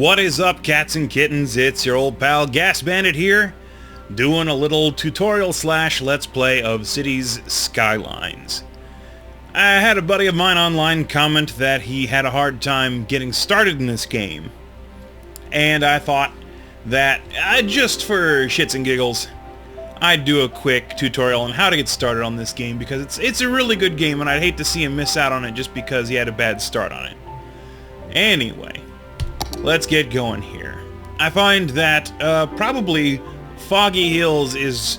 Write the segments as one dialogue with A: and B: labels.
A: What is up, cats and kittens? It's your old pal Gas Bandit here, doing a little tutorial slash let's play of Cities Skylines. I had a buddy of mine online comment that he had a hard time getting started in this game, and I thought that just for shits and giggles, I'd do a quick tutorial on how to get started on this game because it's a really good game and I'd hate to see him miss out on it just because he had a bad start on it. Anyway, let's get going here. I find that probably Foggy Hills is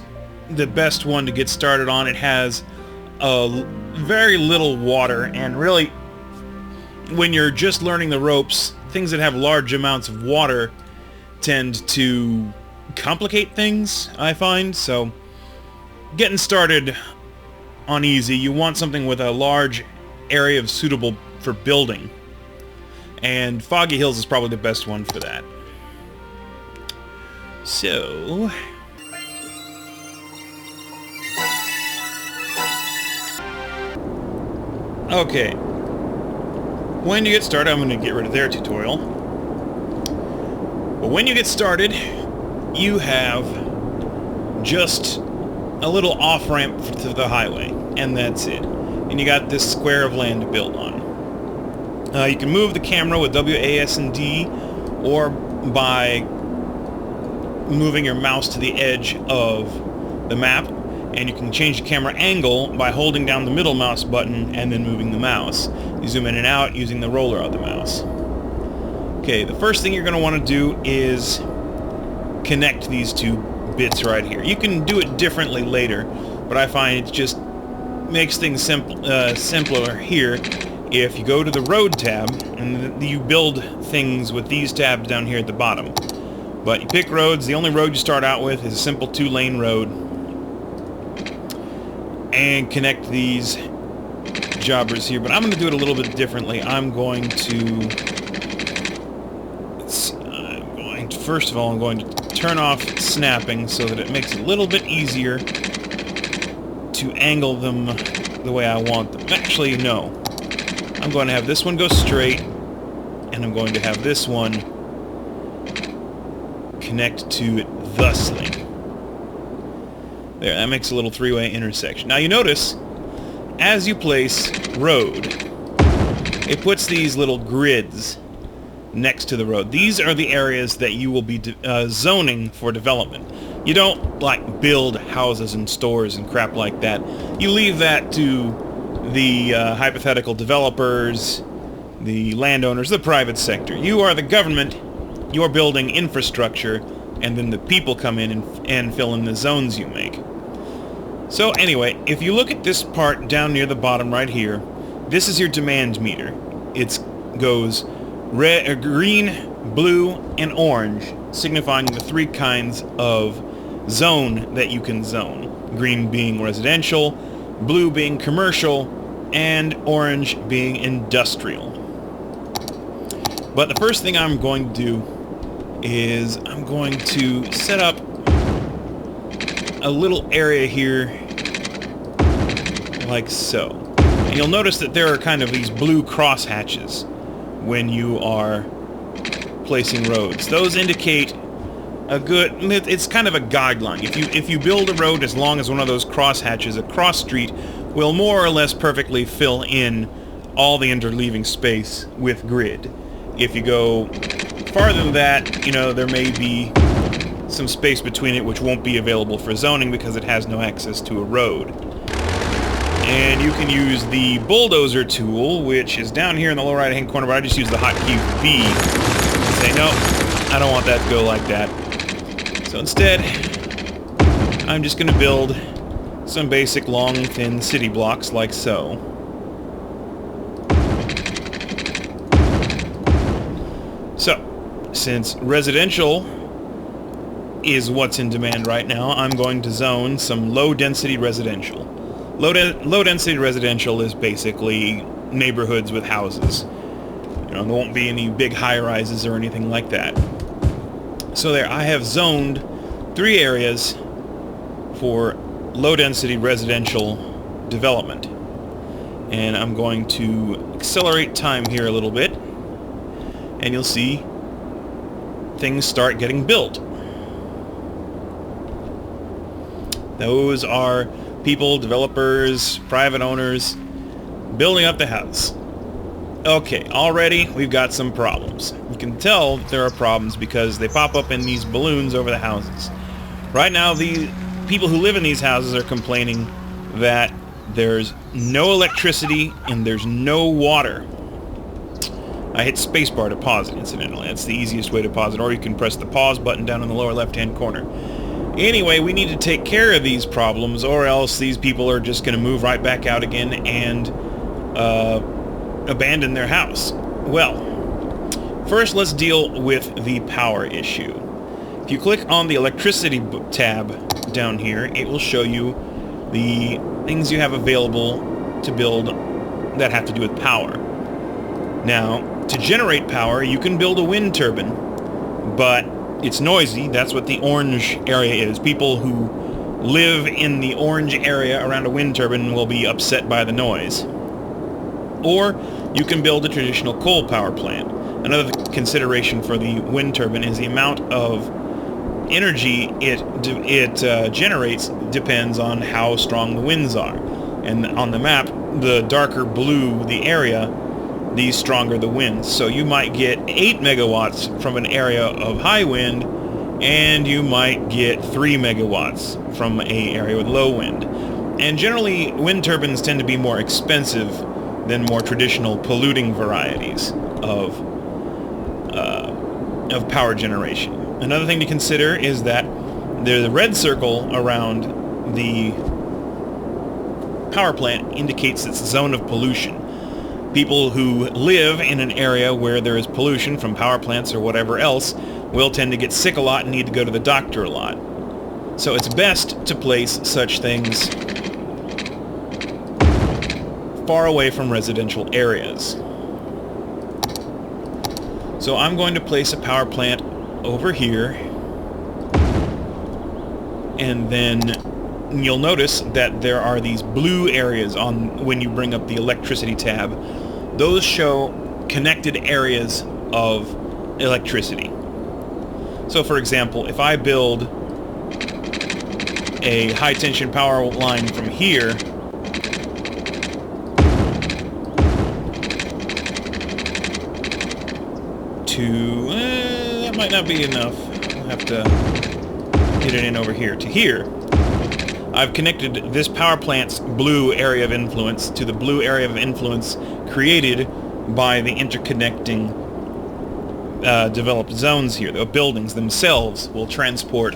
A: the best one to get started on. It has very little water, and really, when you're just learning the ropes, things that have large amounts of water tend to complicate things, I find. So, getting started on easy, you want something with a large area of suitable for building. And Foggy Hills is probably the best one for that. So... okay. When you get started, I'm going to get rid of their tutorial. But when you get started, you have just a little off-ramp to the highway, and that's it. And you got this square of land to build on. You can move the camera with WASD or by moving your mouse to the edge of the map, and you can change the camera angle by holding down the middle mouse button and then moving the mouse. You zoom in and out using the roller of the mouse. Okay, the first thing you're going to want to do is connect these two bits right here. You can do it differently later, but I find it just makes things simpler here. If you go to the road tab, and you build things with these tabs down here at the bottom. But you pick roads. The only road you start out with is a simple 2-lane road. And connect these jobbers here. But I'm going to do it a little bit differently. First of all, I'm going to turn off snapping so that it makes it a little bit easier to angle them the way I want them. Actually, no. I'm going to have this one go straight, and I'm going to have this one connect to it thusly. There, that makes a little three-way intersection. Now you notice, as you place road, it puts these little grids next to the road. These are the areas that you will be zoning for development. You don't, like, build houses and stores and crap like that. You leave that to the hypothetical developers, the landowners, the private sector. You are the government, you're building infrastructure, and then the people come in and fill in the zones you make. So anyway, if you look at this part down near the bottom right here, this is your demand meter. It goes red, green, blue, and orange, signifying the three kinds of zone that you can zone. Green being residential, blue being commercial, and orange being industrial. But the first thing I'm going to do is I'm going to set up a little area here like so. And you'll notice that there are kind of these blue crosshatches when you are placing roads. Those indicate a good, it's kind of a guideline. If you build a road as long as one of those crosshatches, a cross street will more or less perfectly fill in all the interleaving space with grid. If you go farther than that, you know, there may be some space between it which won't be available for zoning because it has no access to a road. And you can use the bulldozer tool, which is down here in the lower right hand corner, but I just use the hotkey B and say, no, I don't want that to go like that. So instead, I'm just going to build some basic long, thin city blocks like so. So, since residential is what's in demand right now, I'm going to zone some low-density residential. Low-density residential is basically neighborhoods with houses. You know, there won't be any big high-rises or anything like that. So there, I have zoned 3 areas for low-density residential development. And I'm going to accelerate time here a little bit, and you'll see things start getting built. Those are people, developers, private owners, building up the house. Okay, already we've got some problems. You can tell that there are problems because they pop up in these balloons over the houses. Right now, the people who live in these houses are complaining that there's no electricity and there's no water. I hit spacebar to pause it, incidentally. That's the easiest way to pause it, or you can press the pause button down in the lower left-hand corner. Anyway, we need to take care of these problems, or else these people are just going to move right back out again and abandon their house. Well, first let's deal with the power issue. If you click on the electricity tab down here, it will show you the things you have available to build that have to do with power. Now, to generate power, you can build a wind turbine, but it's noisy. That's what the orange area is. People who live in the orange area around a wind turbine will be upset by the noise. Or you can build a traditional coal power plant. Another consideration for the wind turbine is the amount of energy it generates depends on how strong the winds are. And on the map, the darker blue the area, the stronger the winds. So you might get 8 megawatts from an area of high wind, and you might get 3 megawatts from an area with low wind. And generally, wind turbines tend to be more expensive than more traditional polluting varieties of power generation. Another thing to consider is that the red circle around the power plant indicates its zone of pollution. People who live in an area where there is pollution from power plants or whatever else will tend to get sick a lot and need to go to the doctor a lot. So it's best to place such things far away from residential areas. So I'm going to place a power plant over here, and then you'll notice that there are these blue areas on when you bring up the electricity tab. Those show connected areas of electricity. So for example, if I build a high tension power line from here to that might not be enough. I'll have to get it in over here to here. I've connected this power plant's blue area of influence to the blue area of influence created by the interconnecting developed zones here. The buildings themselves will transport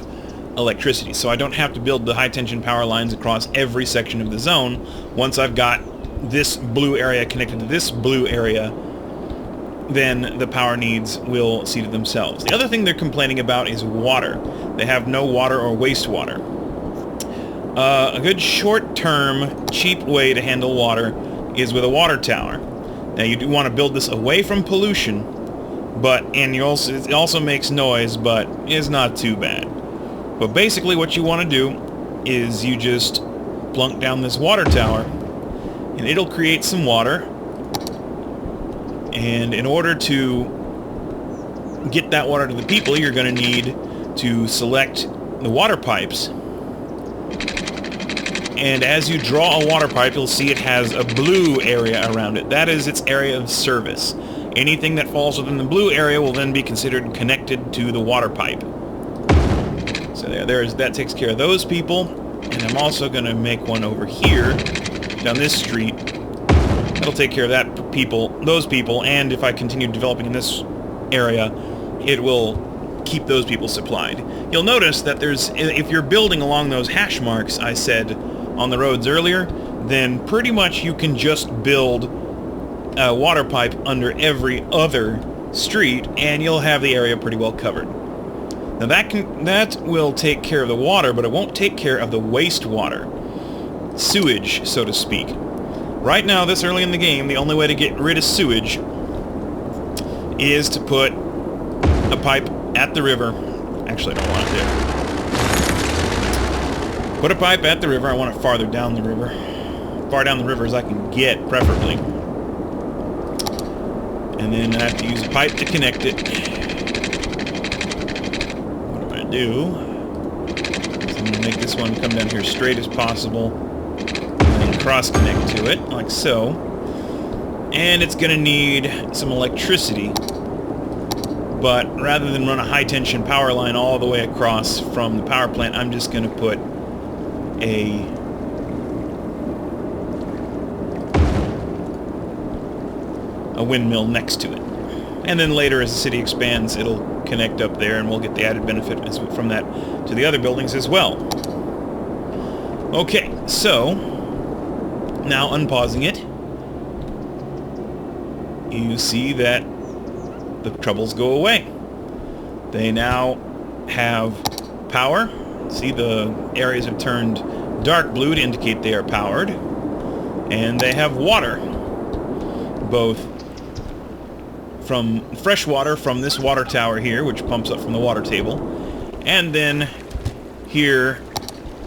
A: electricity, so I don't have to build the high tension power lines across every section of the zone. Once I've got this blue area connected to this blue area, then the power needs will see to themselves. The other thing they're complaining about is water. They have no water or wastewater. A good short-term, cheap way to handle water is with a water tower. Now you do want to build this away from pollution, it also makes noise, but is not too bad. But basically what you want to do is you just plunk down this water tower, and it'll create some water. And in order to get that water to the people, you're going to need to select the water pipes. And as you draw a water pipe, you'll see it has a blue area around it. That is its area of service. Anything that falls within the blue area will then be considered connected to the water pipe. So that takes care of those people. And I'm also going to make one over here, down this street. That'll take care of those people, and if I continue developing in this area, it will keep those people supplied. You'll notice that if you're building along those hash marks I said on the roads earlier, then pretty much you can just build a water pipe under every other street, and you'll have the area pretty well covered. Now that will take care of the water, but it won't take care of the wastewater. Sewage, so to speak. Right now, this early in the game, the only way to get rid of sewage is to put a pipe at the river. Actually, I don't want it there. Put a pipe at the river. I want it farther down the river. Far down the river as I can get, preferably. And then I have to use a pipe to connect it. do. So I'm going to make this one come down here straight as possible, and then cross-connect to it, like so. And it's going to need some electricity, but rather than run a high-tension power line all the way across from the power plant, I'm just going to put a windmill next to it. And then later, as the city expands, it'll connect up there, and we'll get the added benefit from that to the other buildings as well. Okay, so now unpausing it, you see that the troubles go away. They now have power. See, the areas have turned dark blue to indicate they are powered. And they have water, both from fresh water from this water tower here, which pumps up from the water table, and then here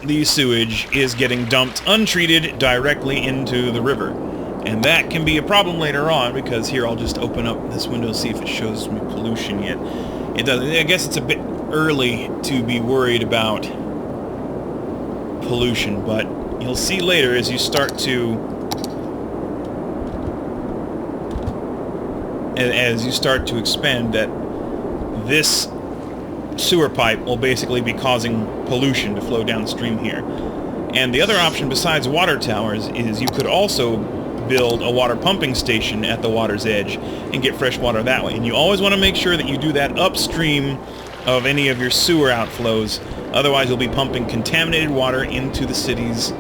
A: the sewage is getting dumped untreated directly into the river. And that can be a problem later on, because here I'll just open up this window, see if it shows me pollution yet. It doesn't. I guess it's a bit early to be worried about pollution, but you'll see later as you start to expand that this sewer pipe will basically be causing pollution to flow downstream here. And the other option besides water towers is you could also build a water pumping station at the water's edge and get fresh water that way. And you always want to make sure that you do that upstream of any of your sewer outflows. Otherwise, you'll be pumping contaminated water into the city's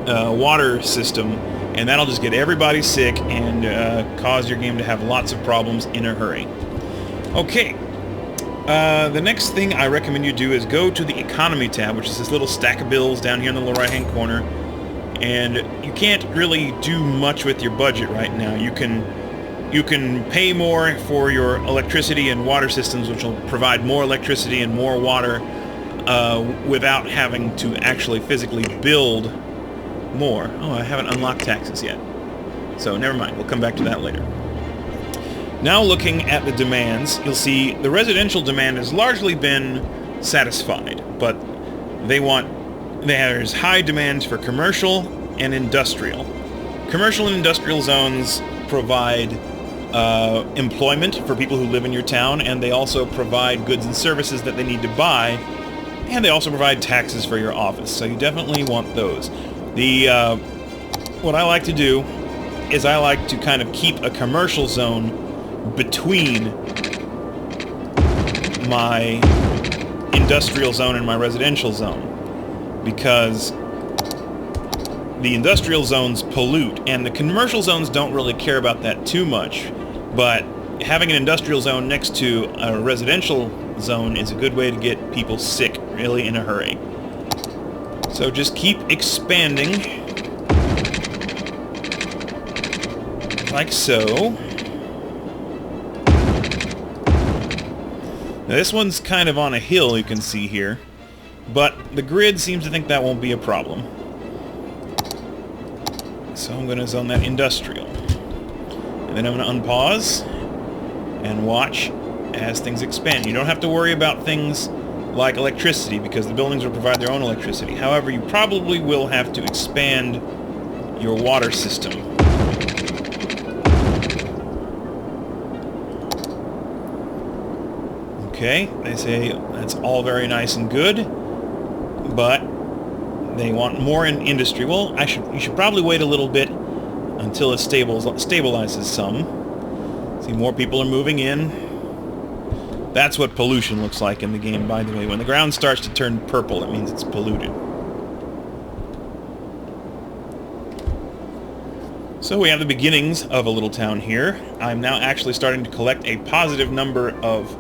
A: water system, and that'll just get everybody sick and cause your game to have lots of problems in a hurry. Okay, the next thing I recommend you do is go to the economy tab, which is this little stack of bills down here in the lower right hand corner. And you can't really do much with your budget right now. You can pay more for your electricity and water systems, which will provide more electricity and more water without having to actually physically build more. Oh, I haven't unlocked taxes yet. So never mind, we'll come back to that later. Now looking at the demands, you'll see the residential demand has largely been satisfied, but there's high demand for commercial and industrial. Commercial and industrial zones provide employment for people who live in your town, and they also provide goods and services that they need to buy, and they also provide taxes for your office, so you definitely want those. What I like to do is I like to kind of keep a commercial zone between my industrial zone and my residential zone, because the industrial zones pollute, and the commercial zones don't really care about that too much, but having an industrial zone next to a residential zone is a good way to get people sick really in a hurry. So just keep expanding, like so. Now this one's kind of on a hill, you can see here, but the grid seems to think that won't be a problem. So I'm going to zone that industrial. And then I'm going to unpause and watch as things expand. You don't have to worry about things like electricity, because the buildings will provide their own electricity. However, you probably will have to expand your water system. Okay, they say that's all very nice and good, but they want more in industry. Well, you should probably wait a little bit until it stabilizes some. See, more people are moving in. That's what pollution looks like in the game, by the way. When the ground starts to turn purple, it means it's polluted. So we have the beginnings of a little town here. I'm now actually starting to collect a positive number of...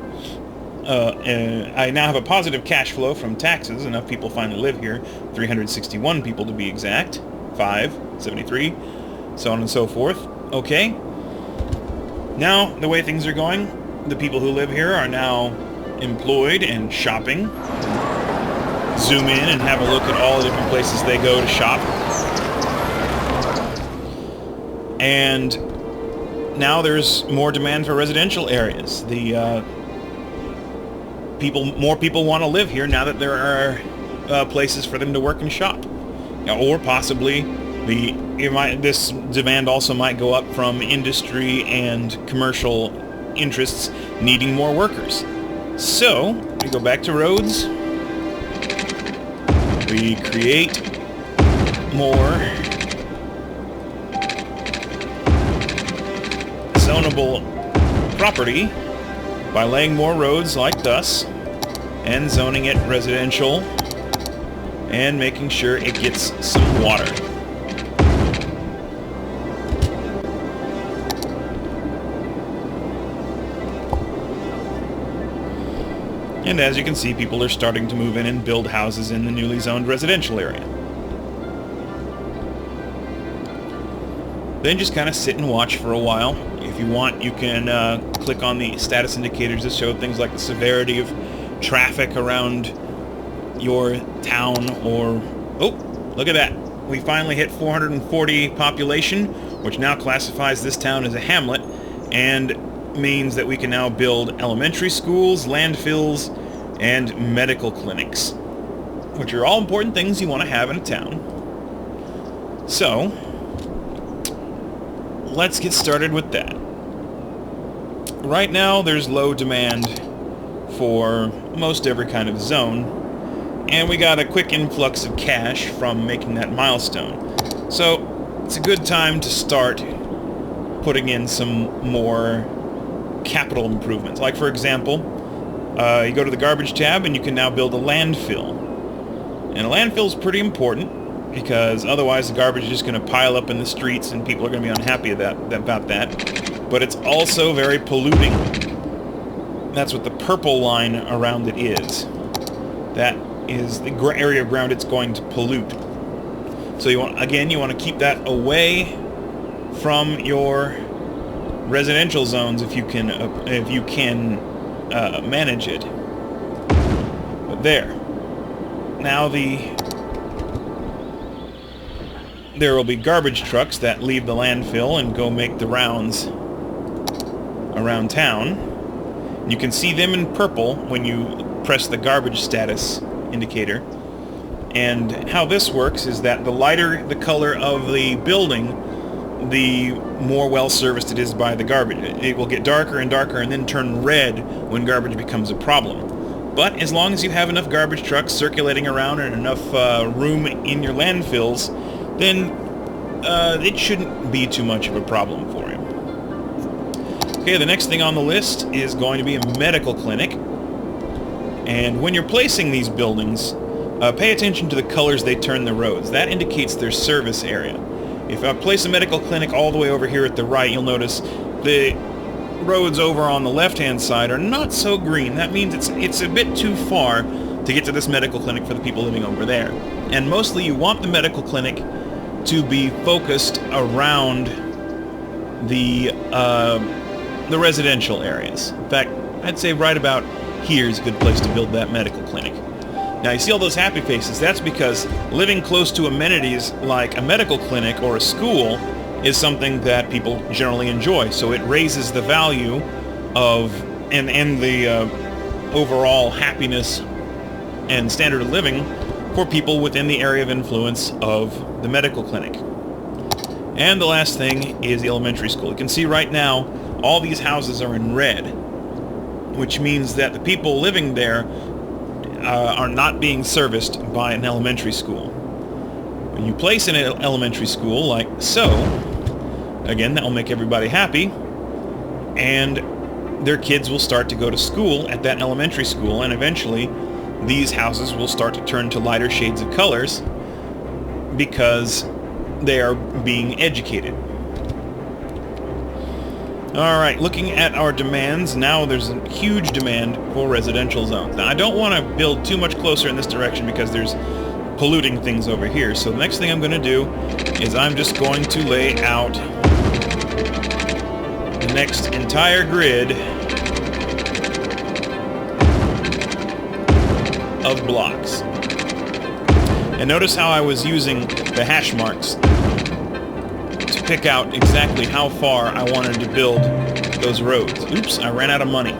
A: I now have a positive cash flow from taxes. Enough people finally live here. 361 people to be exact. 573. So on and so forth. Okay. Now, the way things are going, the people who live here are now employed and shopping. Zoom in and have a look at all the different places they go to shop. And now there's more demand for residential areas. The more people want to live here now that there are places for them to work and shop. Or possibly this demand also might go up from industry and commercial interests needing more workers. So we go back to roads. We create more zonable property by laying more roads like thus and zoning it residential and making sure it gets some water. And as you can see, people are starting to move in and build houses in the newly zoned residential area. Then just kind of sit and watch for a while. If you want, you can click on the status indicators to show things like the severity of traffic around your town, or... Oh, look at that. We finally hit 440 population, which now classifies this town as a hamlet, and means that we can now build elementary schools, landfills, and medical clinics, which are all important things you want to have in a town. So, let's get started with that. Right now, there's low demand for most every kind of zone, and we got a quick influx of cash from making that milestone. So, it's a good time to start putting in some more capital improvements. Like, for example, you go to the garbage tab and you can now build a landfill. And a landfill is pretty important because otherwise the garbage is just going to pile up in the streets and people are going to be unhappy about that. But it's also very polluting. That's what the purple line around it is. That is the area of ground it's going to pollute. So you want to keep that away from your residential zones if you can manage it. But there. Now there will be garbage trucks that leave the landfill and go make the rounds around town. You can see them in purple when you press the garbage status indicator. And how this works is that the lighter the color of the building, the more well-serviced it is by the garbage. It will get darker and darker and then turn red when garbage becomes a problem. But as long as you have enough garbage trucks circulating around and enough room in your landfills, then it shouldn't be too much of a problem for him. Okay, the next thing on the list is going to be a medical clinic. And when you're placing these buildings, pay attention to the colors they turn the roads. That indicates their service area. If I place a medical clinic all the way over here at the right, you'll notice the roads over on the left-hand side are not so green. That means it's a bit too far to get to this medical clinic for the people living over there. And mostly you want the medical clinic to be focused around the residential areas. In fact, I'd say right about here is a good place to build that medical clinic. Now, you see all those happy faces. That's because living close to amenities like a medical clinic or a school is something that people generally enjoy. So it raises the value of and the overall happiness and standard of living for people within the area of influence of the medical clinic. And the last thing is the elementary school. You can see right now all these houses are in red, which means that the people living there are not being serviced by an elementary school. When you place an elementary school like so, again, that will make everybody happy, and their kids will start to go to school at that elementary school, and eventually these houses will start to turn to lighter shades of colors because they are being educated. Alright, looking at our demands, now there's a huge demand for residential zones. Now, I don't want to build too much closer in this direction because there's polluting things over here. So the next thing I'm going to do is I'm just going to lay out the next entire grid of blocks. And notice how I was using the hash marks to pick out exactly how far I wanted to build those roads. Oops, I ran out of money.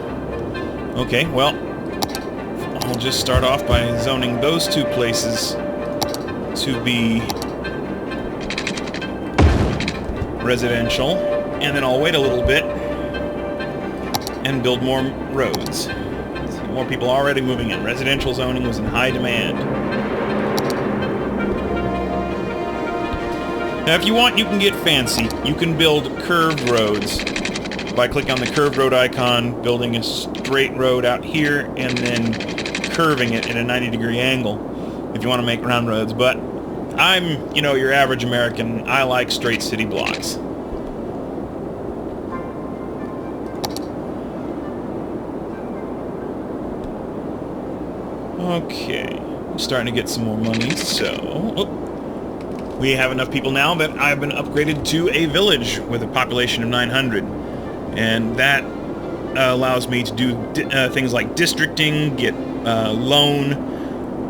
A: Okay, well, we'll just start off by zoning those two places to be residential, and then I'll wait a little bit and build more roads. See, more people already moving in. Residential zoning was in high demand. Now, if you want, you can get fancy. You can build curved roads by clicking on the curved road icon, building a straight road out here, and then curving it at a 90-degree angle if you want to make round roads. But I'm, you know, your average American. I like straight city blocks. Okay, I'm starting to get some more money, so... we have enough people now that I've been upgraded to a village with a population of 900. And that allows me to do things like districting, get loan.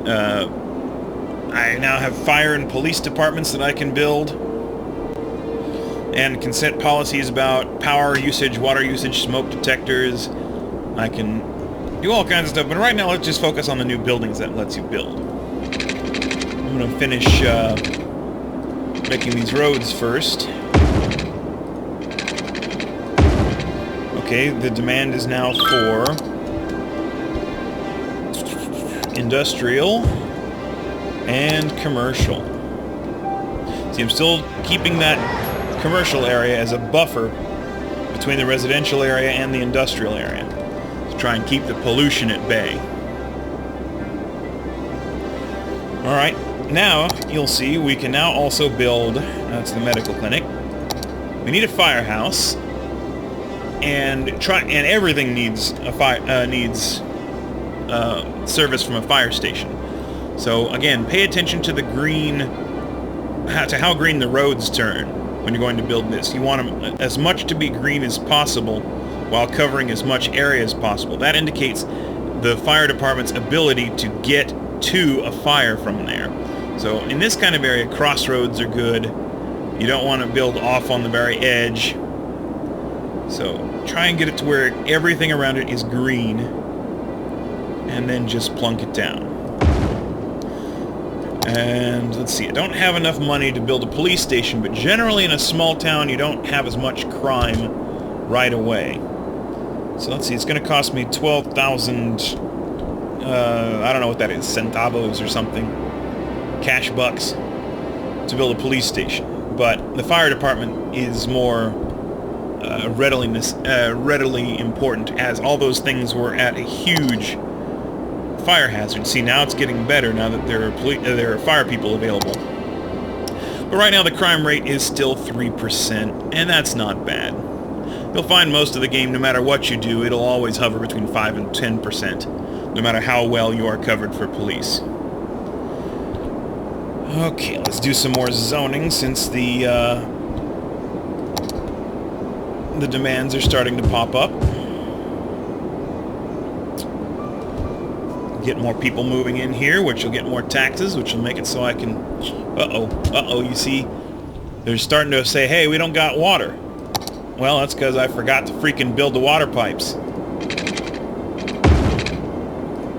A: I now have fire and police departments that I can build. And can set policies about power usage, water usage, smoke detectors. I can do all kinds of stuff, but right now let's just focus on the new buildings that lets you build. I'm going to finish making these roads first. Okay, the demand is now for industrial and commercial. See, I'm still keeping that commercial area as a buffer between the residential area and the industrial area to try and keep the pollution at bay. Alright, now you'll see we can now also build, that's the medical clinic. We need a firehouse, and everything needs a service from a fire station. So again, pay attention to the green, to how green the roads turn when you're going to build this. You want them as much to be green as possible while covering as much area as possible. That indicates the fire department's ability to get to a fire from there. So in this kind of area, crossroads are good. You don't want to build off on the very edge. So try and get it to where everything around it is green, and then just plunk it down. And let's see, I don't have enough money to build a police station, but generally in a small town you don't have as much crime right away. So let's see, it's going to cost me 12,000, I don't know what that is, centavos or something, cash bucks, to build a police station. But the fire department is more readily important, as all those things were at a huge fire hazard. See, now it's getting better now that there are fire people available. But right now the crime rate is still 3%, and that's not bad. You'll find most of the game, no matter what you do, it'll always hover between 5 and 10%, no matter how well you are covered for police. Okay, let's do some more zoning since the demands are starting to pop up. Get more people moving in here, which will get more taxes, which will make it so I can... you see, they're starting to say, hey, we don't got water. Well, that's because I forgot to freaking build the water pipes.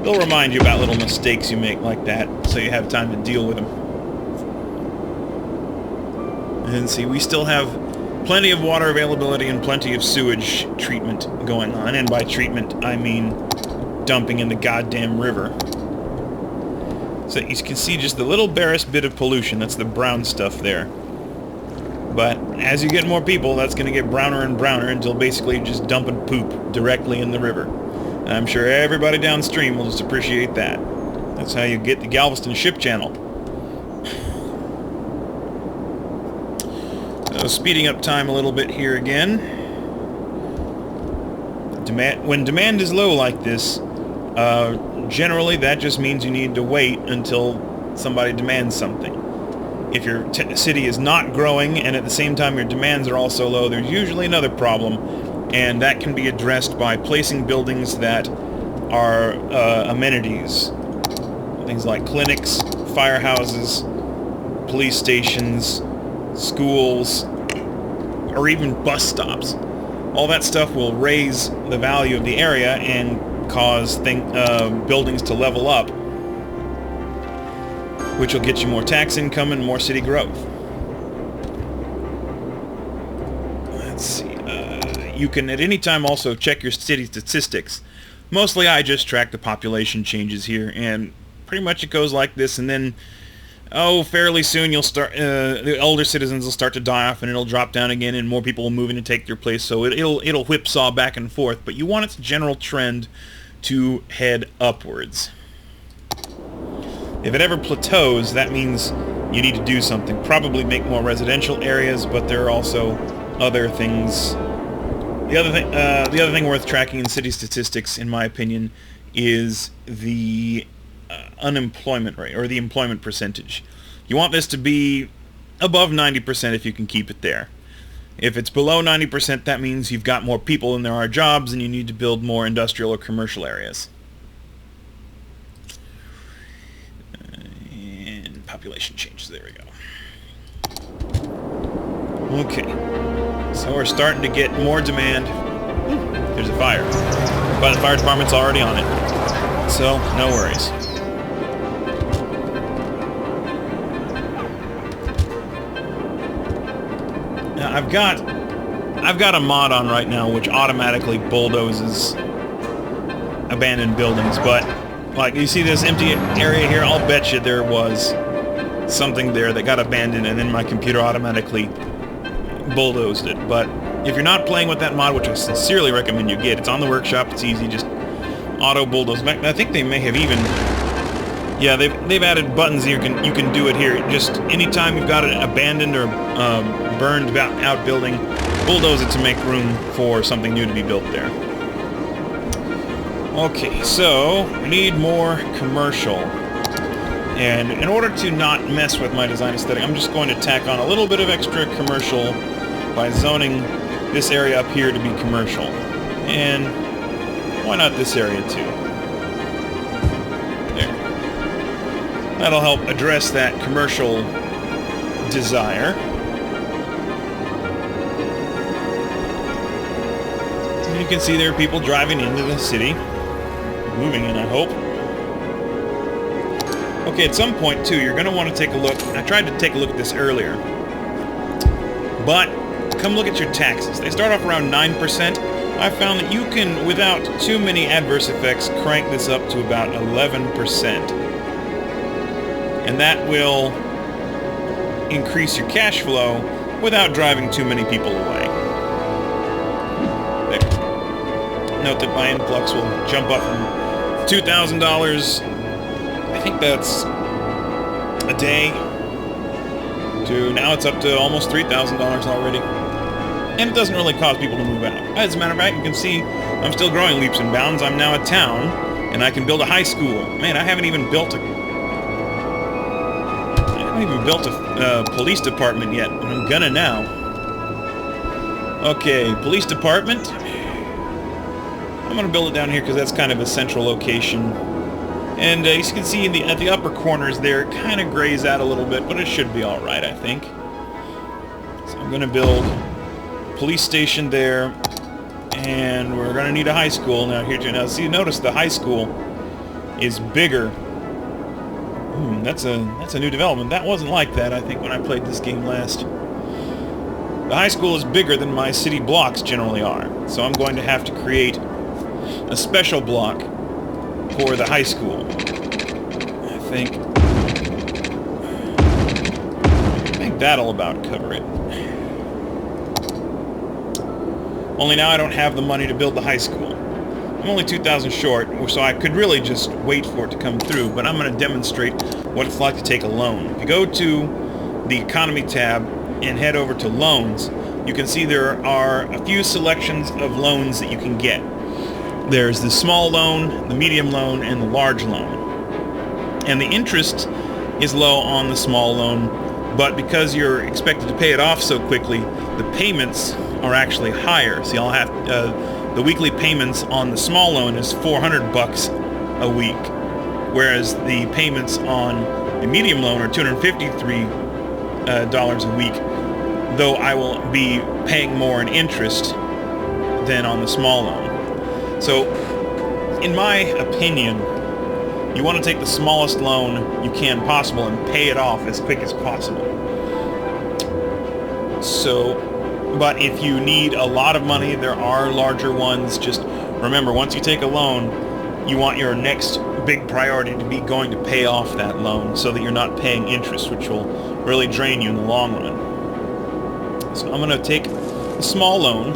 A: They'll remind you about little mistakes you make like that, so you have time to deal with them. And see, we still have plenty of water availability and plenty of sewage treatment going on. And by treatment, I mean dumping in the goddamn river. So you can see just the little barest bit of pollution. That's the brown stuff there. But as you get more people, that's going to get browner and browner until basically you're just dumping poop directly in the river. And I'm sure everybody downstream will just appreciate that. That's how you get the Galveston Ship Channel. So speeding up time a little bit here again. When demand is low like this, generally that just means you need to wait until somebody demands something. If your city is not growing and at the same time your demands are also low, there's usually another problem, and that can be addressed by placing buildings that are amenities. Things like clinics, firehouses, police stations, schools, or even bus stops. All that stuff will raise the value of the area and cause buildings to level up, which will get you more tax income and more city growth. Let's see. You can at any time also check your city statistics. Mostly I just track the population changes here, and pretty much it goes like this, and then fairly soon you'll start the older citizens will start to die off, and it'll drop down again, and more people will move in and take their place. So it'll whipsaw back and forth, but you want its general trend to head upwards. If it ever plateaus, that means you need to do something. Probably make more residential areas, but there are also other things. The other thing worth tracking in city statistics, in my opinion, is the unemployment rate, or the employment percentage. You want this to be above 90% if you can keep it there. If it's below 90%, that means you've got more people than there are jobs, and you need to build more industrial or commercial areas. And population changes, there we go. Okay, so we're starting to get more demand. There's a fire, but the fire department's already on it, so no worries. Now I've got a mod on right now which automatically bulldozes abandoned buildings, but like you see this empty area here, I'll bet you there was something there that got abandoned and then my computer automatically bulldozed it. But if you're not playing with that mod, which I sincerely recommend you get, it's on the workshop, it's easy, just auto bulldoze back. I think they may have even, yeah, they've added buttons you can do it here. Just anytime you've got an abandoned or burned out building, bulldoze it to make room for something new to be built there. Okay, so we need more commercial. And in order to not mess with my design aesthetic, I'm just going to tack on a little bit of extra commercial by zoning this area up here to be commercial. And why not this area too? There. That'll help address that commercial desire. And you can see there are people driving into the city. Moving in, I hope. Okay, at some point, too, you're going to want to take a look. I tried to take a look at this earlier. But come look at your taxes. They start off around 9%. I found that you can, without too many adverse effects, crank this up to about 11%. And that will increase your cash flow without driving too many people away. There. Note that my influx will jump up from $2,000, I think that's a day, to now it's up to almost $3,000 already. And it doesn't really cause people to move out. As a matter of fact, you can see I'm still growing leaps and bounds. I'm now a town, and I can build a high school. Man, I haven't even built a police department yet, and I'm gonna now. Okay, police department. I'm going to build it down here because that's kind of a central location. And as you can see at the upper corners there, it kind of grays out a little bit, but it should be alright, I think. So I'm going to build a police station there, and we're going to need a high school now here too. Now see, notice the high school is bigger. That's a new development. That wasn't like that, I think, when I played this game last. The high school is bigger than my city blocks generally are, so I'm going to have to create a special block for the high school. I think that'll about cover it. Only now I don't have the money to build the high school. I'm only 2,000 short, so I could really just wait for it to come through, but I'm going to demonstrate what it's like to take a loan. If you go to the economy tab and head over to loans, you can see there are a few selections of loans that you can get. There's the small loan, the medium loan, and the large loan. And the interest is low on the small loan, but because you're expected to pay it off so quickly, the payments are actually higher. So you'll have the weekly payments on the small loan is $400 a week, whereas the payments on the medium loan are $253 a week, though I will be paying more in interest than on the small loan. So in my opinion, you want to take the smallest loan you can possible and pay it off as quick as possible. So, but if you need a lot of money, there are larger ones. Just remember, once you take a loan, you want your next big priority to be going to pay off that loan so that you're not paying interest, which will really drain you in the long run. So I'm going to take a small loan,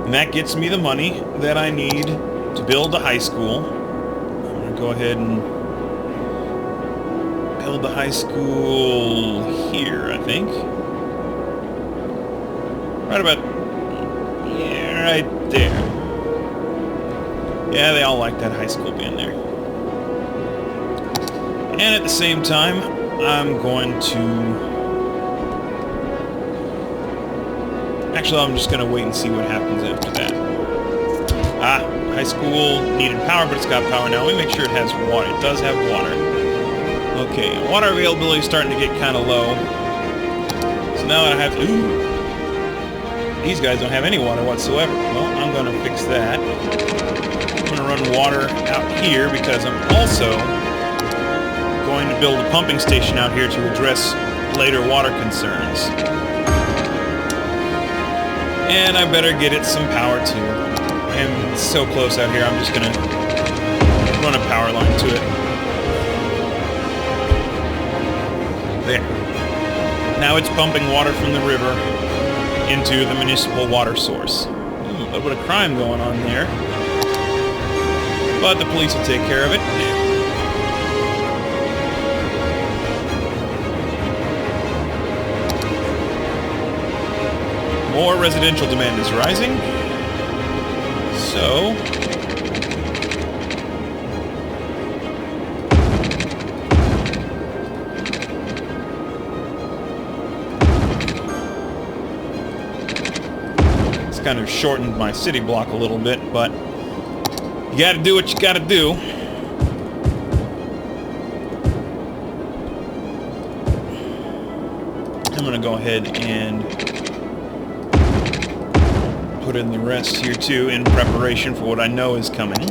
A: and that gets me the money that I need to build a high school. I'm going to go ahead and build the high school here, I think. Right about... yeah, right there. Yeah, they all like that high school being there. And at the same time, I'm going to... actually, I'm just going to wait and see what happens after that. Ah, high school needed power, but it's got power now. Let me make sure it has water. It does have water. Okay, water availability is starting to get kind of low. So now I have... ooh! These guys don't have any water whatsoever. Well, I'm going to fix that. I'm going to run water out here because I'm also going to build a pumping station out here to address later water concerns. And I better get it some power too. I am so close out here, I'm just going to run a power line to it. There. Now it's pumping water from the river into the municipal water source. A little bit of crime going on there. But the police will take care of it. More residential demand is rising. So... kind of shortened my city block a little bit, but you gotta do what you gotta do. I'm gonna go ahead and put in the rest here too in preparation for what I know is coming.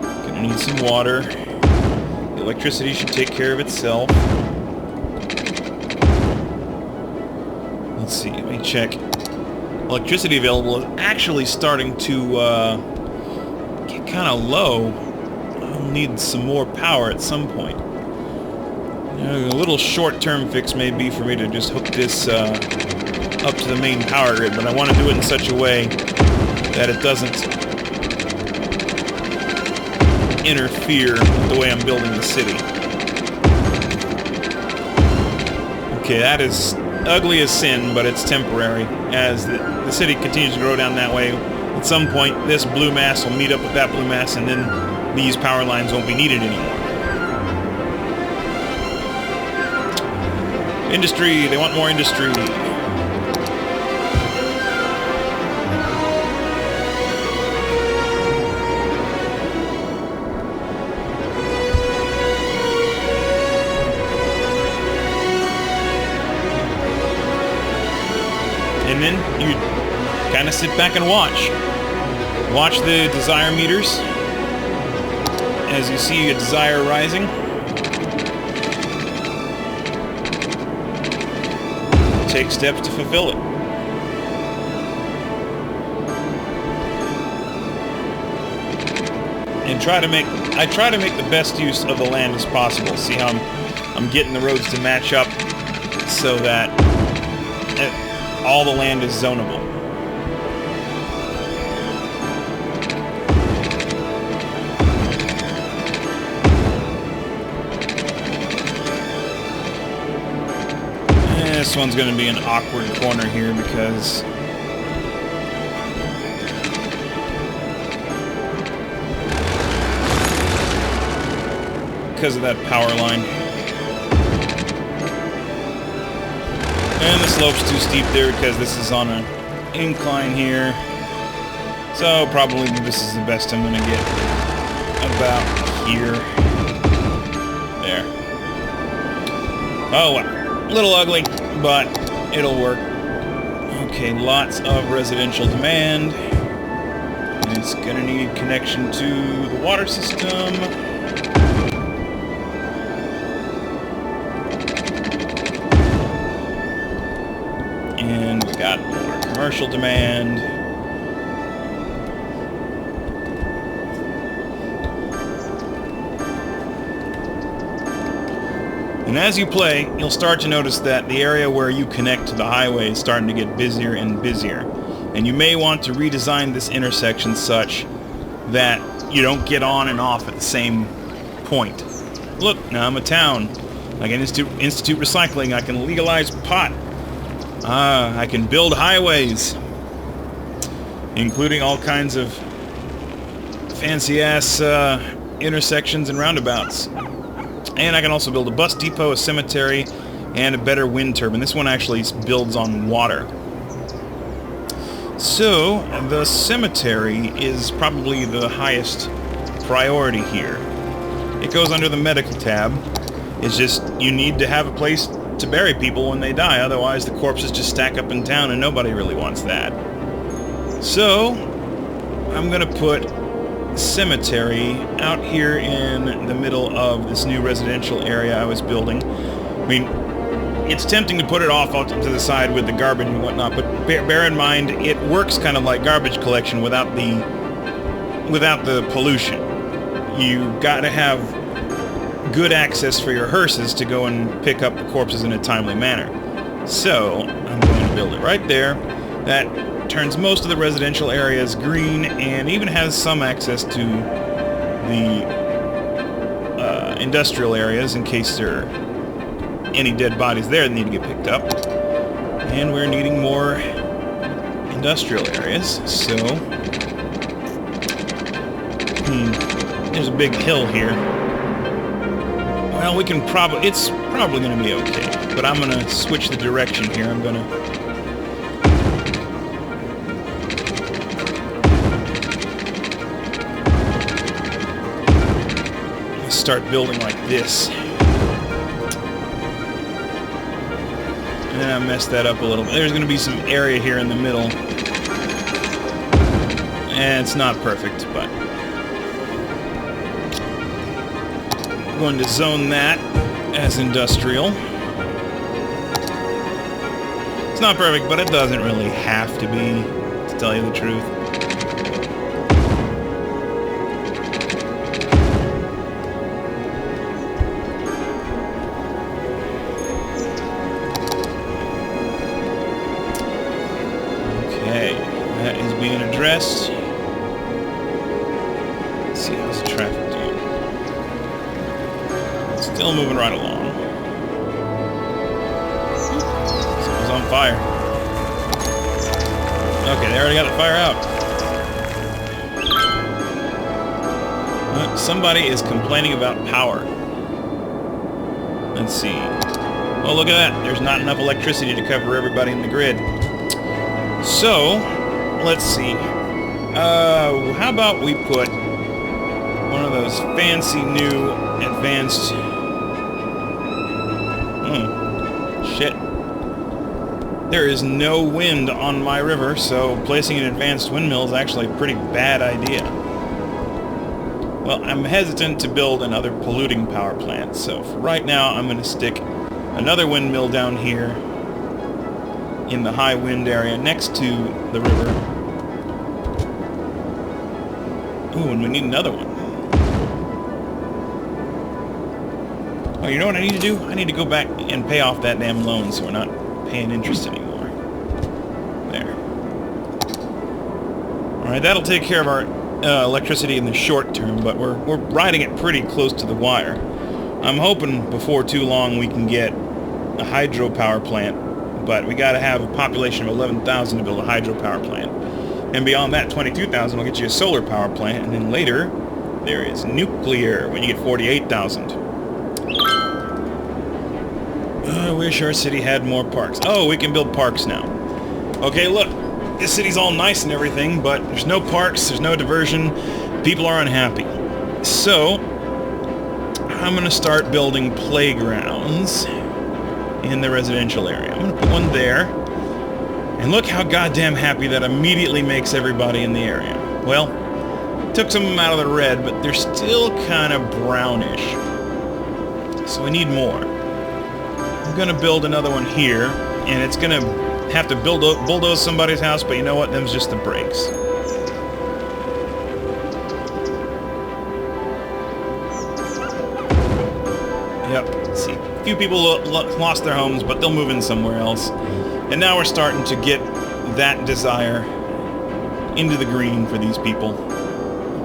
A: Gonna need some water. The electricity should take care of itself. Let's see, let me check. Electricity available is actually starting to get kind of low. I'll need some more power at some point. You know, a little short-term fix may be for me to just hook this up to the main power grid, but I want to do it in such a way that it doesn't interfere with the way I'm building the city. Okay, that is ugly as sin, but it's temporary. As the city continues to grow down that way, at some point this blue mass will meet up with that blue mass, and then these power lines won't be needed anymore. Industry, they want more industry. And then you kind of sit back and watch. Watch the desire meters. As you see a desire rising. Take steps to fulfill it. And I try to make the best use of the land as possible. See how I'm getting the roads to match up so that all the land is zonable. And this one's going to be an awkward corner here because of that power line. And the slope's too steep there because this is on an incline here. So probably this is the best I'm going to get about here. There. Oh well. A little ugly, but it'll work. Okay, lots of residential demand. And It's gonna need connection to the water system. And we got more commercial demand. And as you play, you'll start to notice that the area where you connect to the highway is starting to get busier and busier. And you may want to redesign this intersection such that you don't get on and off at the same point. Look, now I'm a town. I can institute recycling. I can legalize pot. I can build highways, including all kinds of fancy-ass intersections and roundabouts. And I can also build a bus depot, a cemetery, and a better wind turbine. This one actually builds on water. So, the cemetery is probably the highest priority here. It goes under the medical tab. It's just, you need to have a place to bury people when they die, otherwise the corpses just stack up in town and nobody really wants that. So, I'm gonna put cemetery out here in the middle of this new residential area I was building. I mean, it's tempting to put it off to the side with the garbage and whatnot, but bear in mind, it works kind of like garbage collection without the pollution. You gotta have good access for your hearses to go and pick up the corpses in a timely manner. So, I'm going to build it right there. That turns most of the residential areas green and even has some access to the industrial areas in case there are any dead bodies there that need to get picked up. And we're needing more industrial areas, so there's a big hill here. Well, we can it's probably going to be okay, but I'm going to switch the direction here. I'm going to start building like this. And then I messed that up a little bit. There's going to be some area here in the middle. And it's not perfect, but I'm going to zone that as industrial. It's not perfect, but it doesn't really have to be, to tell you the truth. That is being addressed. Let's see, how's the traffic doing? Still moving right along. Someone's on fire. Okay, they already got the fire out. Somebody is complaining about power. Let's see. Oh, look at that. There's not enough electricity to cover everybody in the grid. So, let's see. How about we put one of those fancy new advanced... shit. There is no wind on my river, so placing an advanced windmill is actually a pretty bad idea. Well, I'm hesitant to build another polluting power plant, so for right now I'm going to stick another windmill down here in the high wind area next to the river. Ooh, and we need another one. Oh, you know what I need to do? I need to go back and pay off that damn loan so we're not paying interest anymore. There. Alright, that'll take care of our electricity in the short term, but we're riding it pretty close to the wire. I'm hoping before too long we can get a hydropower plant, but we gotta have a population of 11,000 to build a hydropower plant. And beyond that, 22,000 will get you a solar power plant, and then later, there is nuclear when you get 48,000. I wish our city had more parks. Oh, we can build parks now. Okay, look, this city's all nice and everything, but there's no parks, there's no diversion, people are unhappy. So, I'm gonna start building playgrounds in the residential area. I'm gonna put one there. And look how goddamn happy that immediately makes everybody in the area. Well, Took some of them out of the red, but they're still kind of brownish. So we need more. I'm going to build another one here, and it's going to have to bulldoze somebody's house, but you know what? Them's just the brakes. Yep, let's see. A few people lost their homes, but they'll move in somewhere else. And now we're starting to get that desire into the green for these people.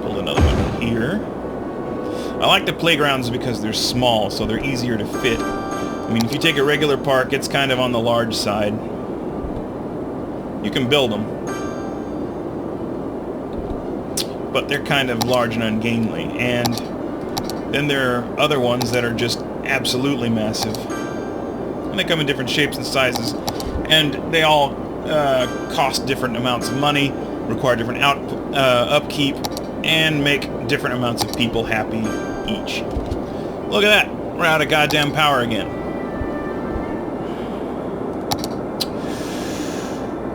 A: Build another one here. I like the playgrounds because they're small, so they're easier to fit. I mean, if you take a regular park, it's kind of on the large side. You can build them, but they're kind of large and ungainly. And then there are other ones that are just absolutely massive. And they come in different shapes and sizes, and they all cost different amounts of money, require different upkeep, and make different amounts of people happy each. Look at that! We're out of goddamn power again.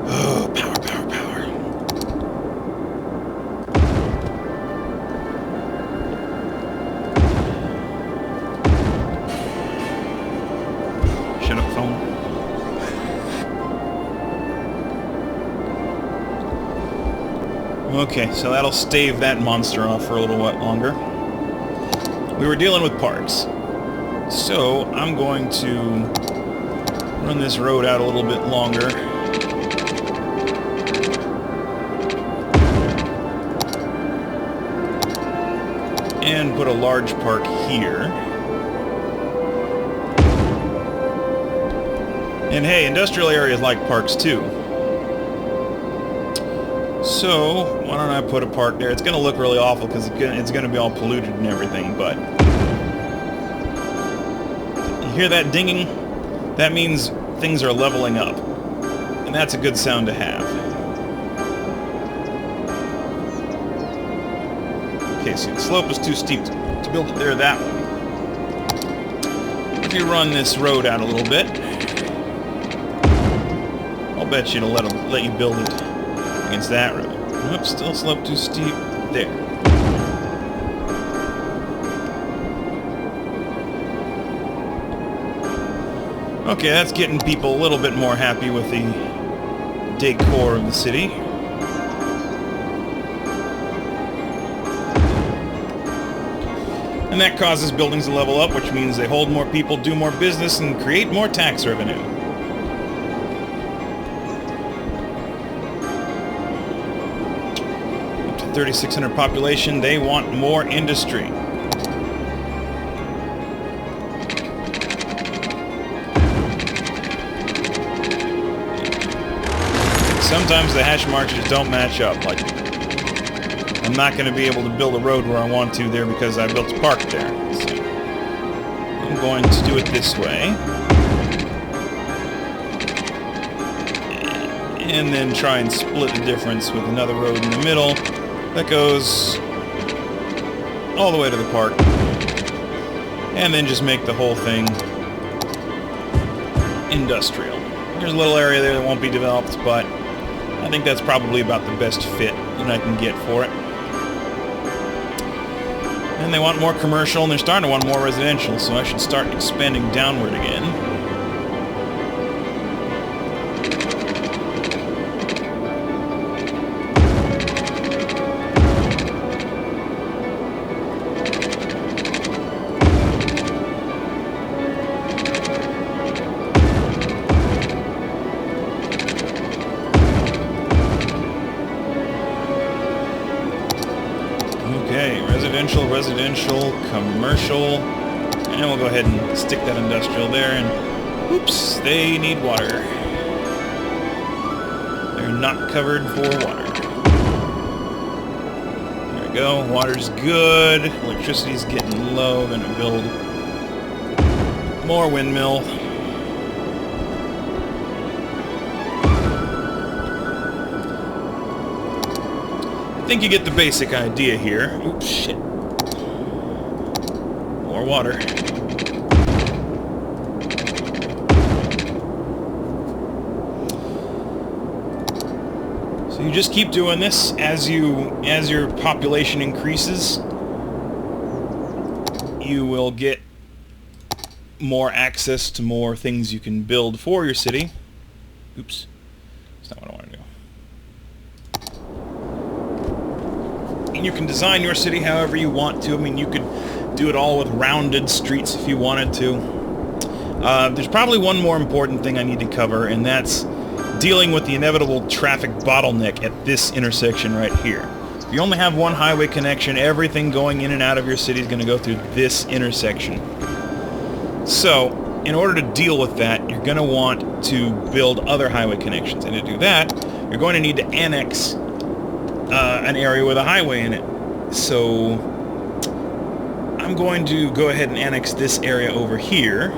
A: Oh, power, power, power. Shut up, phone. Okay, so that'll stave that monster off for a little while longer. We were dealing with parks. So, I'm going to run this road out a little bit longer. And put a large park here. And hey, industrial areas like parks too. So, why don't I put a park there? It's going to look really awful because it's going to be all polluted and everything, but... You hear that dinging? That means things are leveling up. And that's a good sound to have. Okay, so the slope is too steep to build it there that way. If you run this road out a little bit, I'll bet you it'll let you build it against that road. Oops, still slope too steep. There. Okay, that's getting people a little bit more happy with the decor of the city. And that causes buildings to level up, which means they hold more people, do more business, and create more tax revenue. Up to 3,600 population, they want more industry. Sometimes the hash marks just don't match up. Like, I'm not going to be able to build a road where I want to there because I built a park there. So I'm going to do it this way. And then try and split the difference with another road in the middle that goes all the way to the park. And then just make the whole thing industrial. There's a little area there that won't be developed, but I think that's probably about the best fit that I can get for it. And they want more commercial, and they're starting to want more residential, so I should start expanding downward again. Residential, commercial, and we'll go ahead and stick that industrial there, and oops, they need water. They're not covered for water. There we go, water's good, electricity's getting low, gonna build more windmill. I think you get the basic idea here. Oops, shit. More water. So You just keep doing this as your population increases. You will get more access to more things you can build for your city. Oops, that's not what I want to do. And you can design your city however you want to. I mean, you could do it all with rounded streets if you wanted to. There's probably one more important thing I need to cover, and that's dealing with the inevitable traffic bottleneck at this intersection right here. If you only have one highway connection, everything going in and out of your city is going to go through this intersection. So, in order to deal with that, you're going to want to build other highway connections. And to do that, you're going to need to annex an area with a highway in it. So, I'm going to go ahead and annex this area over here.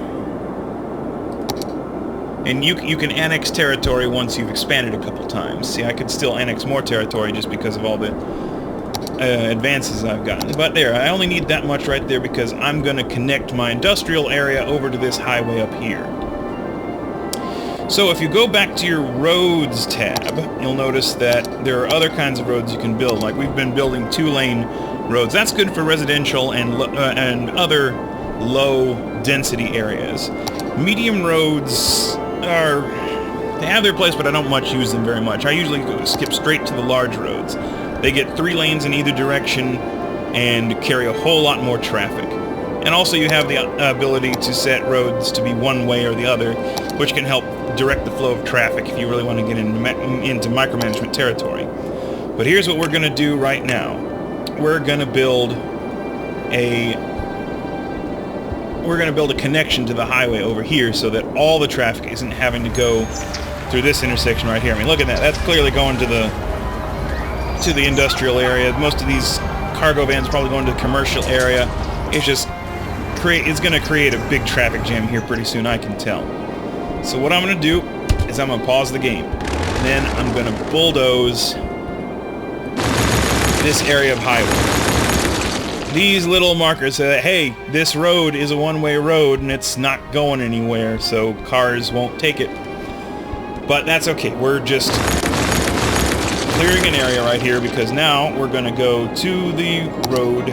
A: And you can annex territory once you've expanded a couple times. See, I could still annex more territory just because of all the advances I've gotten. But there, I only need that much right there because I'm going to connect my industrial area over to this highway up here. So if you go back to your roads tab, you'll notice that there are other kinds of roads you can build. Like we've been building 2-lane roads. That's good for residential and other low-density areas. Medium roads they have their place, but I don't much use them very much. I usually skip straight to the large roads. They get 3 lanes in either direction and carry a whole lot more traffic. And also you have the ability to set roads to be one way or the other, which can help direct the flow of traffic if you really want to get into micromanagement territory. But here's what we're going to do right now. We're going to build a connection to the highway over here so that all the traffic isn't having to go through this intersection right here. I mean, look at that. That's clearly going to the industrial area. Most of these cargo vans probably going to the commercial area. It's going to create a big traffic jam here pretty soon, I can tell. So what I'm going to do is I'm going to pause the game. And then I'm going to bulldoze this area of highway. These little markers say that, hey, this road is a one-way road and it's not going anywhere, so cars won't take it. But that's okay. We're just clearing an area right here because now we're going to go to the road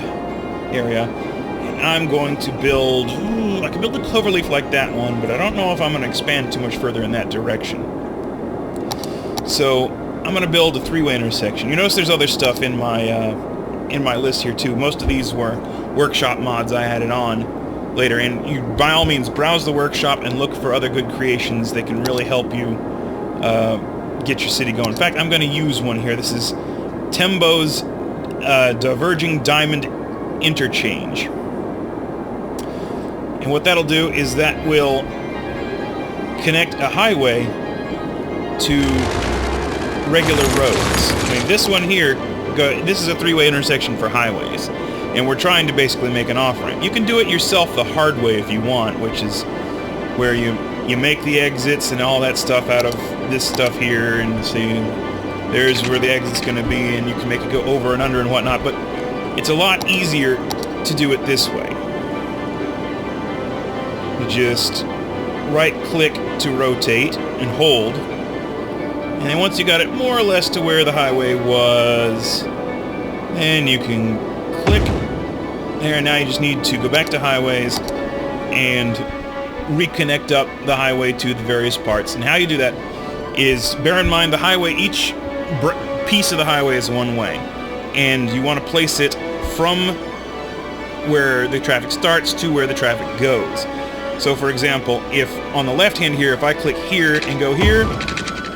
A: area. And I'm going to build... I can build a cloverleaf like that one, but I don't know if I'm going to expand too much further in that direction. So I'm going to build a 3-way intersection. You notice there's other stuff in my list here too. Most of these were workshop mods I added on later, and you by all means browse the workshop and look for other good creations that can really help you get your city going. In fact, I'm going to use one here. This is Tembo's Diverging Diamond Interchange. And what that'll do is that will connect a highway to regular roads. I mean, this one here, this is a 3-way intersection for highways, and we're trying to basically make an off-ramp. You can do it yourself the hard way if you want, which is where you make the exits and all that stuff out of this stuff here, and see, there's where the exit's going to be, and you can make it go over and under and whatnot, but it's a lot easier to do it this way. You just right-click to rotate and hold. And then once you got it more or less to where the highway was, then you can click there. Now you just need to go back to highways and reconnect up the highway to the various parts. And how you do that is, bear in mind the highway, each piece of the highway is one way. And you want to place it from where the traffic starts to where the traffic goes. So for example, if on the left hand here, if I click here and go here,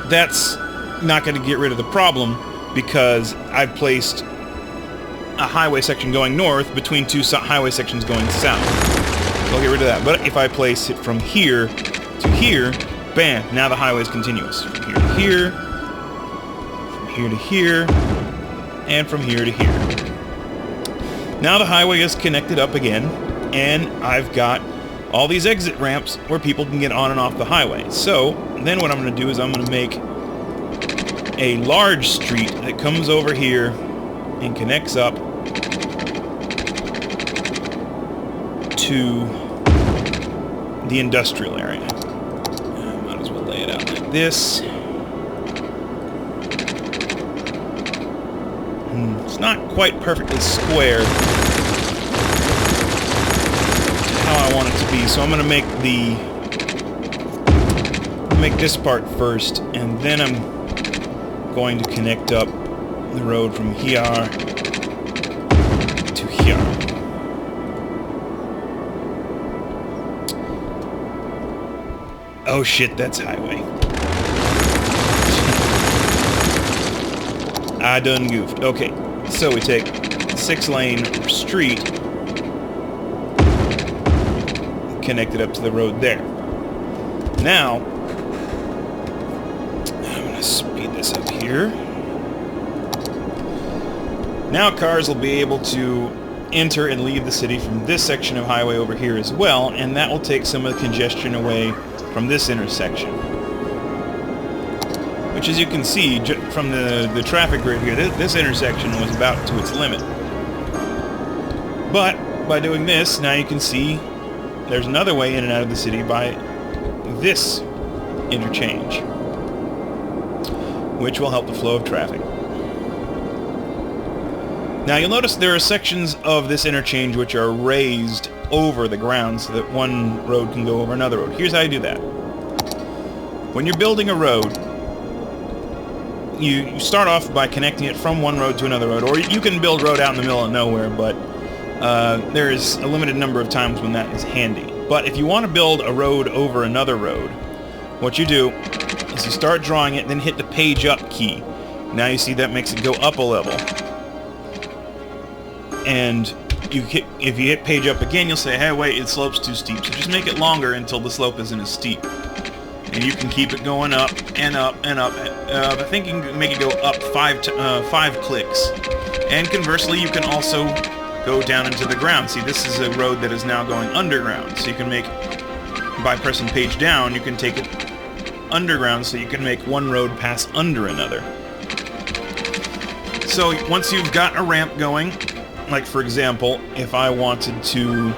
A: that's not going to get rid of the problem because I've placed a highway section going north between 2 highway sections going south. So I'll get rid of that. But if I place it from here to here, bam, now the highway is continuous. From here to here, from here to here, and from here to here. Now the highway is connected up again, and I've got all these exit ramps where people can get on and off the highway. So then what I'm going to do is I'm going to make a large street that comes over here and connects up to the industrial area. I might as well lay it out like this. It's not quite perfectly square how I want it to be, so I'm going to make this part first, and then I'm going to connect up the road from here to here. Oh shit, that's highway. I done goofed. Okay, so we take 6-lane street, connect it up to the road there. Now, I'm going to speed this up here. Now cars will be able to enter and leave the city from this section of highway over here as well, and that will take some of the congestion away from this intersection. Which, as you can see from the traffic grid here, this intersection was about to its limit. But by doing this, now you can see there's another way in and out of the city by this interchange, which will help the flow of traffic. Now you'll notice there are sections of this interchange which are raised over the ground so that one road can go over another road. Here's how you do that. When you're building a road, you start off by connecting it from one road to another road, or you can build road out in the middle of nowhere, but there's a limited number of times when that is handy. But if you want to build a road over another road, what you do is you start drawing it, then hit the page up key. Now you see that makes it go up a level. And if you hit page up again, you'll say, hey, wait, it slopes too steep. So just make it longer until the slope isn't as steep. And you can keep it going up and up and up. I think you can make it go up 5 clicks. And conversely, you can also go down into the ground. See, this is a road that is now going underground. So you can make, by pressing page down, you can take it underground so you can make one road pass under another. So once you've got a ramp going, like for example, if I wanted to,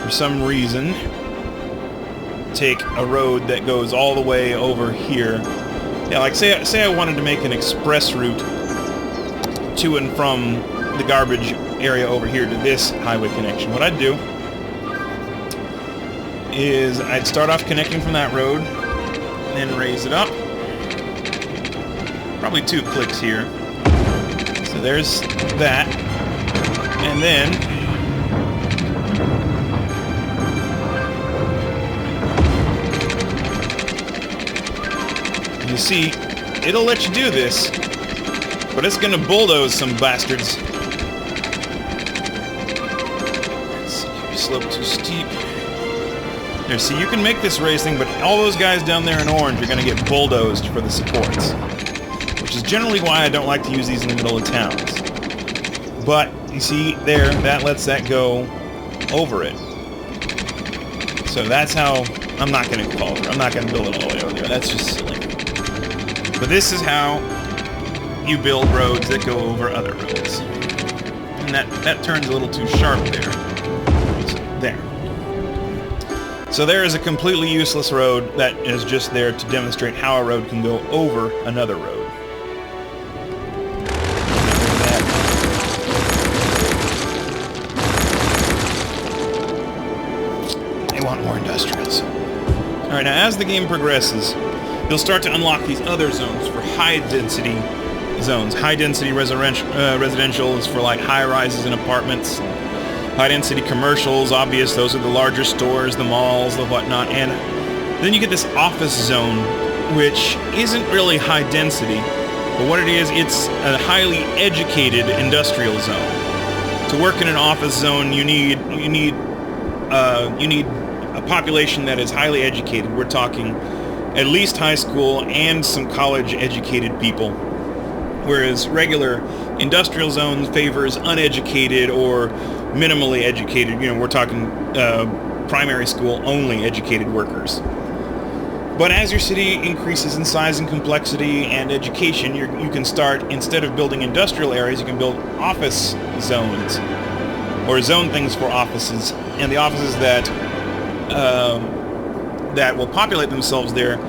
A: for some reason, take a road that goes all the way over here. Yeah, like say I wanted to make an express route to and from the garbage area over here to this highway connection. What I'd do is I'd start off connecting from that road, then raise it up. Probably 2 clicks here. So there's that. And then you see, it'll let you do this, but it's gonna bulldoze some bastards. Let's see, you slope too steep. There, see, you can make this racing, but all those guys down there in orange are gonna get bulldozed for the supports, which is generally why I don't like to use these in the middle of towns. But you see there, that lets that go over it. So that's how, I'm not going to call it, I'm not going to build it all the way over there. That's just silly. But this is how you build roads that go over other roads. And that turns a little too sharp there. So, there. So there is a completely useless road that is just there to demonstrate how a road can go over another road. More industrials. Alright, now as the game progresses, you'll start to unlock these other zones for high-density zones. High-density residential is for like high-rises and apartments. High-density commercials, obvious, those are the larger stores, the malls, the whatnot. And then you get this office zone, which isn't really high-density, but what it is, it's a highly educated industrial zone. To work in an office zone, you need a population that is highly educated. We're talking at least high school and some college-educated people, whereas regular industrial zones favors uneducated or minimally educated. You know, we're talking primary school only educated workers. But as your city increases in size and complexity and education, you can start, instead of building industrial areas, you can build office zones, or zone things for offices, and the offices that will populate themselves there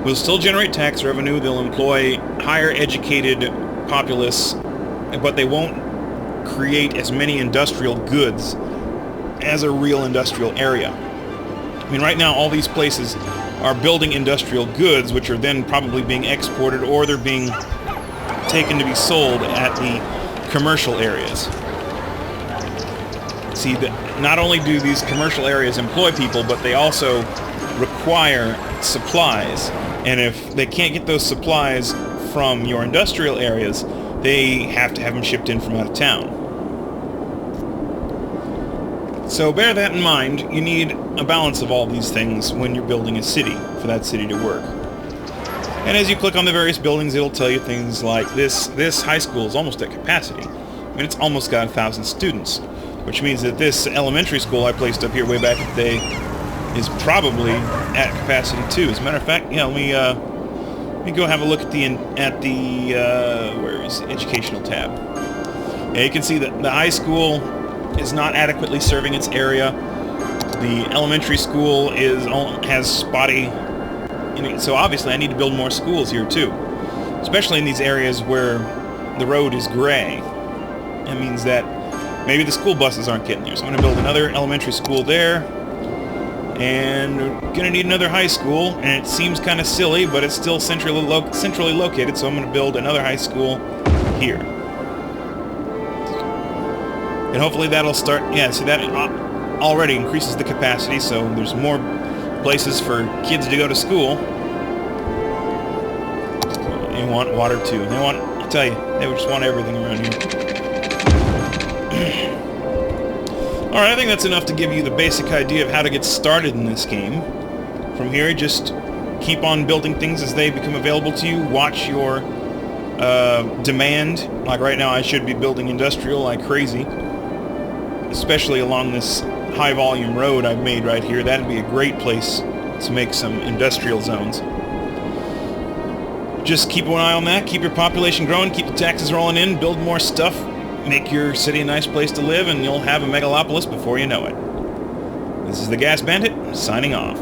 A: will still generate tax revenue. They'll employ higher educated populace but they won't create as many industrial goods as a real industrial area. I mean, right now all these places are building industrial goods, which are then probably being exported, or they're being taken to be sold at the commercial areas. See, not only do these commercial areas employ people, but they also require supplies. And if they can't get those supplies from your industrial areas, they have to have them shipped in from out of town. So bear that in mind. You need a balance of all these things when you're building a city, for that city to work. And as you click on the various buildings, it'll tell you things like this high school is almost at capacity. I mean, it's almost got 1,000 students, which means that this elementary school I placed up here way back in the day is probably at capacity too. As a matter of fact, yeah, let me go have a look at the where is the educational tab. Yeah, you can see that the high school is not adequately serving its area. The elementary school has spotty, so obviously I need to build more schools here too, especially in these areas where the road is gray. That means that maybe the school buses aren't getting there. So I'm going to build another elementary school there, and we're going to need another high school, and it seems kind of silly, but it's still centrally located, so I'm going to build another high school here. And hopefully that'll start, yeah, see that already increases the capacity, so there's more places for kids to go to school. They want water too. They want, I tell you, they just want everything around here. Alright, I think that's enough to give you the basic idea of how to get started in this game. From here, just keep on building things as they become available to you. Watch your demand. Like right now, I should be building industrial like crazy, especially along this high-volume road I've made right here. That'd be a great place to make some industrial zones. Just keep an eye on that. Keep your population growing. Keep the taxes rolling in. Build more stuff. Make your city a nice place to live, and you'll have a megalopolis before you know it. This is the Gas Bandit, signing off.